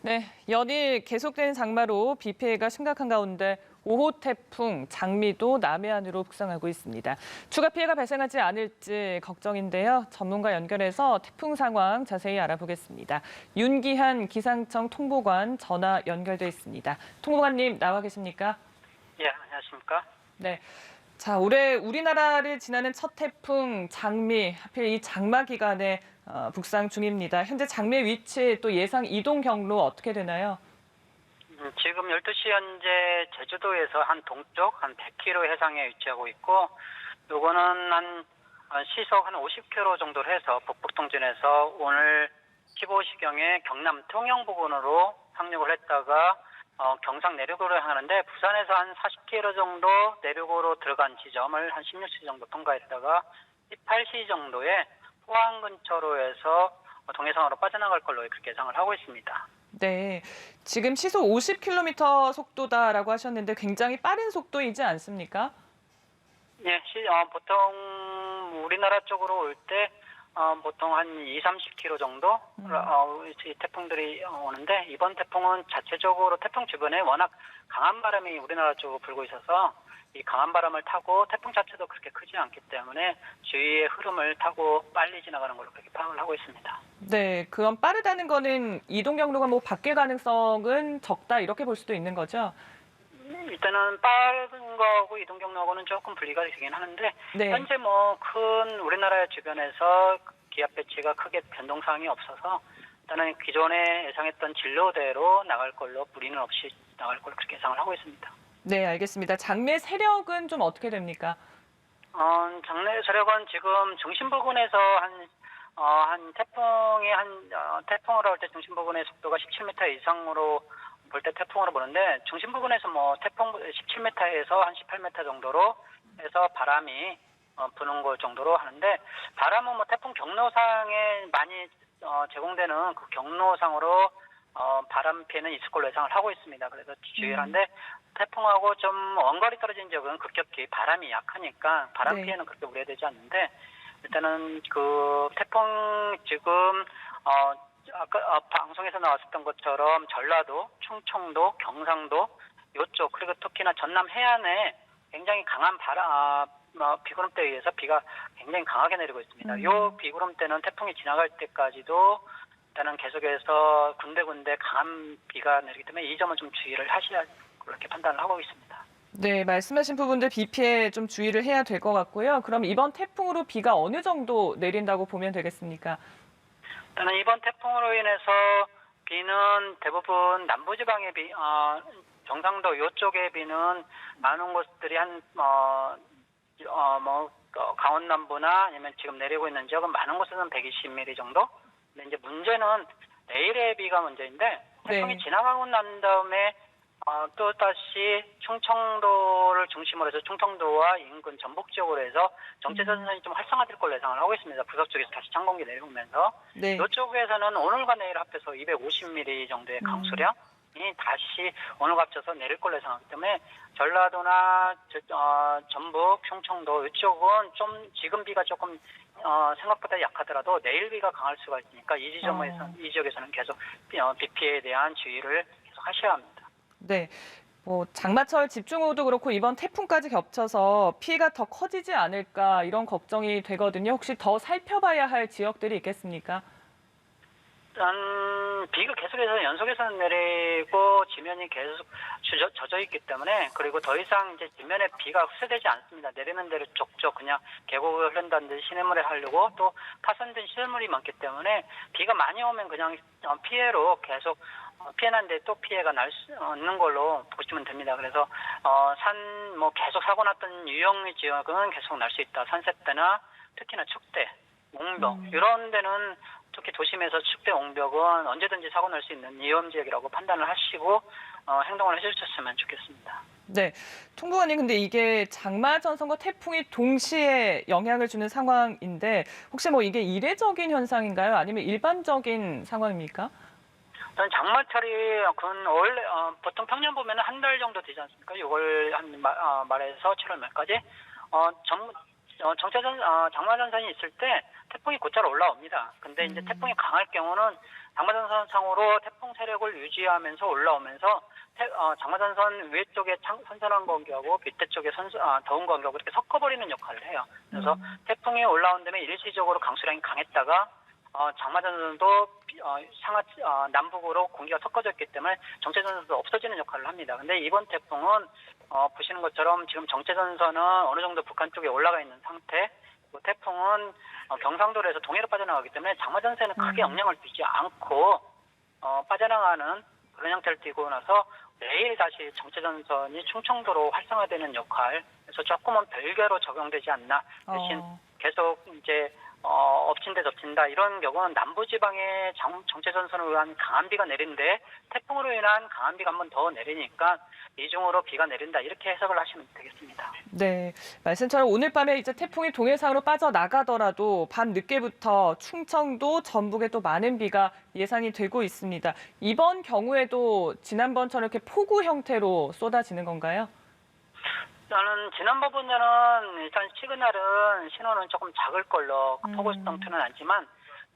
네, 연일 계속된 장마로 비 피해가 심각한 가운데 5호 태풍 장미도 남해안으로 북상하고 있습니다. 추가 피해가 발생하지 않을지 걱정인데요. 전문가 연결해서 태풍 상황 자세히 알아보겠습니다. 윤기한 기상청 통보관 전화 연결돼 있습니다. 통보관님 나와 계십니까? 예, 안녕하십니까? 네. 자, 올해 우리나라를 지나는 첫 태풍 장미, 하필 이 장마 기간에 북상 중입니다. 현재 장미의 위치 또 예상 이동 경로 어떻게 되나요? 지금 12시 현재 제주도에서 한 동쪽 한 100km 해상에 위치하고 있고, 요거는 시속 한 50km 정도로 해서 북북동진에서 오늘 15시경에 경남 통영 부근으로 상륙을 했다가 경상 내륙으로 향하는데, 부산에서 한 40km 정도 내륙으로 들어간 지점을 한 16시 정도 통과했다가 18시 정도에 포항 근처로 해서 동해상으로 빠져나갈 걸로 그렇게 예상을 하고 있습니다. 네, 지금 시속 50km 속도다라고 하셨는데 굉장히 빠른 속도이지 않습니까? 예, 보통 우리나라 쪽으로 올 때 보통 한 2, 30km 정도 이 태풍들이 오는데, 이번 태풍은 자체적으로 태풍 주변에 워낙 강한 바람이 우리나라 쪽으로 불고 있어서 이 강한 바람을 타고 태풍 자체도 그렇게 크지 않기 때문에 주위의 흐름을 타고 빨리 지나가는 걸로 그렇게 파악을 하고 있습니다. 네, 그럼 빠르다는 거는 이동 경로가 뭐 바뀔 가능성은 적다 이렇게 볼 수도 있는 거죠? 일단은 빠른 거하고 이동 경로하고는 조금 분리가 되긴 하는데, 네. 현재 뭐 큰 우리나라 주변에서 기압 배치가 크게 변동 사항이 없어서 일단은 기존에 예상했던 진로대로 나갈 걸로 무리는 없이 나갈 걸로 그렇게 예상을 하고 있습니다. 네, 알겠습니다. 장미의 세력은 좀 어떻게 됩니까? 장내 세력은 지금 중심 부근에서 한 태풍으로 할 때 중심 부근의 속도가 17m 이상으로 볼 때 태풍으로 보는데, 중심 부근에서 뭐 태풍 17m에서 한 18m 정도로 해서 바람이 부는 것 정도로 하는데, 바람은 뭐 태풍 경로상에 많이 제공되는 그 경로상으로 바람 피해는 있을 걸로 예상을 하고 있습니다. 그래서 주의하는데, 태풍하고 좀 원거리 떨어진 지역은 급격히 바람이 약하니까 바람 네. 피해는 그렇게 우려되지 않는데, 일단은 그 태풍 지금 아까 방송에서 나왔었던 것처럼 전라도, 충청도, 경상도 요쪽, 그리고 특히나 전남 해안에 굉장히 강한 비구름대에 의해서 비가 굉장히 강하게 내리고 있습니다. 요 비구름대는 태풍이 지나갈 때까지도 일단은 계속해서 군데군데 강한 비가 내리기 때문에 이 점은 좀 주의를 하셔야 그렇게 판단을 하고 있습니다. 네, 말씀하신 부분들 비 피해 좀 주의를 해야 될 것 같고요. 그럼 이번 태풍으로 비가 어느 정도 내린다고 보면 되겠습니까? 일단은 이번 태풍으로 인해서 비는 대부분 남부지방의 경상도 요쪽의 비는 많은 곳들이 강원 남부나 아니면 지금 내리고 있는 지역은 많은 곳에서는 120mm 정도. 근데 이제 문제는 내일의 비가 문제인데, 태풍이 네. 지나가고 난 다음에 또 다시 충청도를 중심으로 해서 충청도와 인근 전북 지역으로 해서 정체전선이 좀 활성화될 걸로 예상을 하고 있습니다. 부서 쪽에서 다시 찬 공기 내려오면서 네. 이쪽에서는 오늘과 내일 합해서 250mm 정도의 강수량이 다시 오늘과 합쳐서 내릴 걸로 예상하기 때문에 전라도나 전북, 충청도 이쪽은 좀 지금 비가 조금 생각보다 약하더라도 내일 비가 강할 수가 있으니까 이 지역에서는 계속 비 피해에 대한 주의를 계속 하셔야 합니다. 네. 뭐 장마철 집중호우도 그렇고 이번 태풍까지 겹쳐서 피해가 더 커지지 않을까 이런 걱정이 되거든요. 혹시 더 살펴봐야 할 지역들이 있겠습니까? 비가 계속해서 연속해서 내리고 지면이 계속 젖어 있기 때문에, 그리고 더 이상 이제 지면에 비가 흡수되지 않습니다. 내리는 대로 족족 그냥 계곡을 흐른다는 듯이 시냇물에 하려고 또 파손된 시설물이 많기 때문에 비가 많이 오면 그냥 피해로 계속 피해난데 또 피해가 날 수 없는 걸로 보시면 됩니다. 그래서 계속 사고 났던 유형 지역은 계속 날 수 있다. 산세대나 특히나 축대, 옹벽 이런 데는 특히 도심에서 축대, 옹벽은 언제든지 사고 날 수 있는 위험 지역이라고 판단을 하시고 행동을 해주셨으면 좋겠습니다. 네. 통보관님, 근데 이게 장마 전선과 태풍이 동시에 영향을 주는 상황인데 혹시 뭐 이게 이례적인 현상인가요? 아니면 일반적인 상황입니까? 저는 장마철이 원래 보통 평년 보면은 한 달 정도 되지 않습니까? 6월 말에서 7월 말까지 장마 전선이 있을 때 태풍이 곧잘 올라옵니다. 근데 이제 태풍이 강할 경우는 장마전선상으로 태풍 세력을 유지하면서 올라오면서 장마전선 위에 쪽에 선선한 공기하고 밑에 쪽에 더운 공기하고 이렇게 섞어버리는 역할을 해요. 그래서 태풍이 올라온 다음에 일시적으로 강수량이 강했다가 장마전선도 남북으로 공기가 섞어졌기 때문에 정체전선도 없어지는 역할을 합니다. 근데 이번 태풍은 보시는 것처럼 지금 정체전선은 어느 정도 북한 쪽에 올라가 있는 상태, 태풍은 경상도로 해서 동해로 빠져나가기 때문에 장마전선에는 크게 영향을 주지 않고 빠져나가는 그런 형태를 띠고 나서 내일 다시 정체전선이 충청도로 활성화되는 역할, 그래서 조금은 별개로 적용되지 않나. 대신 계속 이제 엎친 데 덮친다 이런 경우는 남부지방에 정체전선으로 인한 강한 비가 내린데 태풍으로 인한 강한 비가 한 번 더 내리니까 이중으로 비가 내린다 이렇게 해석을 하시면 되겠습니다. 네, 말씀처럼 오늘 밤에 이제 태풍이 동해상으로 빠져나가더라도 밤 늦게부터 충청도, 전북에 또 많은 비가 예상이 되고 있습니다. 이번 경우에도 지난번처럼 이렇게 폭우 형태로 쏟아지는 건가요? 저는 지난번보다는 일단 시그널은 신호는 조금 작을 걸로 폭우 형태는 아니지만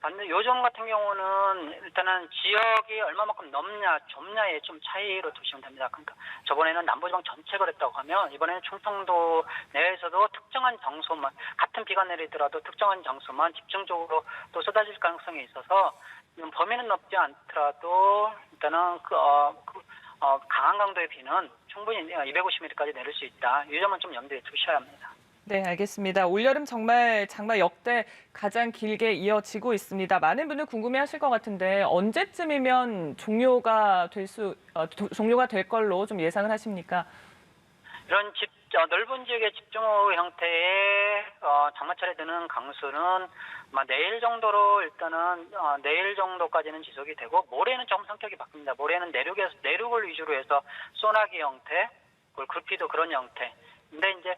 반대 요즘 같은 경우는 일단은 지역이 얼마만큼 넓냐 좁냐의 좀 차이로 두시면 됩니다. 그러니까 저번에는 남부지방 전체 그랬다고 하면 이번에는 충청도 내에서도 특정한 장소만 같은 비가 내리더라도 특정한 장소만 집중적으로 또 쏟아질 가능성이 있어서 범위는 넓지 않더라도 일단은 강한 강도의 비는 충분히 250mm까지 내릴 수 있다. 이 점은 좀 염두에 두셔야 합니다. 네, 알겠습니다. 올여름 정말 장마 역대 가장 길게 이어지고 있습니다. 많은 분들 궁금해하실 것 같은데 언제쯤이면 종료가 될 걸로 좀 예상을 하십니까? 이런 넓은 지역의 집중호우 형태의 장마철에 드는 강수는 내일 정도로 일단은 내일 정도까지는 지속이 되고 모레는 조금 성격이 바뀝니다. 모레는 내륙을 위주로 해서 소나기 형태, 그리고 글피도 그런 형태. 근데 이제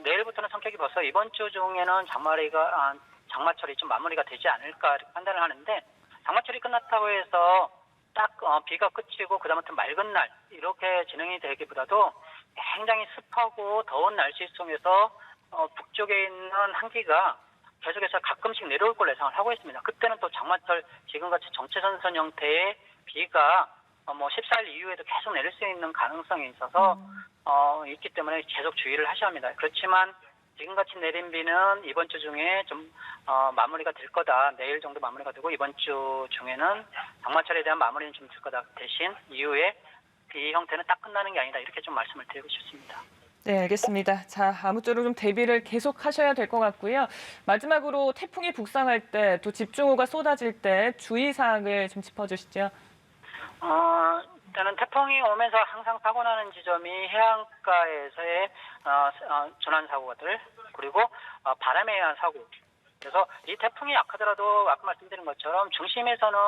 내일부터는 성격이 벌써 이번 주 중에는 장마철이 좀 마무리가 되지 않을까 이렇게 판단을 하는데 장마철이 끝났다고 해서 딱 비가 그치고 그다음부터 맑은 날 이렇게 진행이 되기보다도 굉장히 습하고 더운 날씨 속에서 북쪽에 있는 한기가 계속해서 가끔씩 내려올 걸로 예상을 하고 있습니다. 그때는 또 장마철 지금같이 정체전선 형태의 비가 14일 이후에도 계속 내릴 수 있는 가능성이 있어서 있기 때문에 계속 주의를 하셔야 합니다. 그렇지만 지금같이 내린 비는 이번 주 중에 좀 마무리가 될 거다. 내일 정도 마무리가 되고 이번 주 중에는 장마철에 대한 마무리는 좀 될 거다. 대신 이후에 비 형태는 딱 끝나는 게 아니다. 이렇게 좀 말씀을 드리고 싶습니다. 네, 알겠습니다. 자, 아무쪼록 좀 대비를 계속 하셔야 될 것 같고요. 마지막으로 태풍이 북상할 때 또 집중호우가 쏟아질 때 주의사항을 좀 짚어주시죠. 일단은 태풍이 오면서 항상 사고 나는 지점이 해안가에서의 조난 사고들 그리고 바람에 의한 사고. 그래서 이 태풍이 약하더라도 아까 말씀드린 것처럼 중심에서는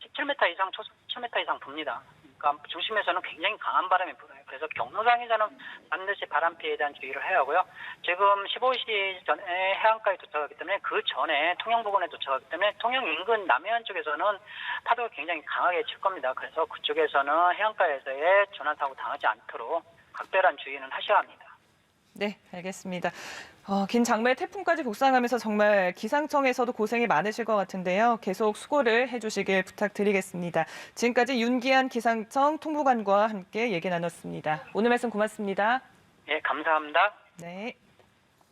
17m 이상, 초속 17m 이상 붑니다. 그러니까 중심에서는 굉장히 강한 바람이 불어요. 그래서 경로상에서는 반드시 바람 피해에 대한 주의를 해야 하고요. 지금 15시 전에 해안가에 도착하기 때문에 그 전에 통영 부근에 도착하기 때문에 통영 인근 남해안 쪽에서는 파도가 굉장히 강하게 칠 겁니다. 그래서 그쪽에서는 해안가에서의 조난사고 당하지 않도록 각별한 주의는 하셔야 합니다. 네, 알겠습니다. 긴 장마에 태풍까지 북상하면서 정말 기상청에서도 고생이 많으실 것 같은데요. 계속 수고를 해주시길 부탁드리겠습니다. 지금까지 윤기한 기상청 통보관과 함께 얘기 나눴습니다. 오늘 말씀 고맙습니다. 예, 감사합니다. 네.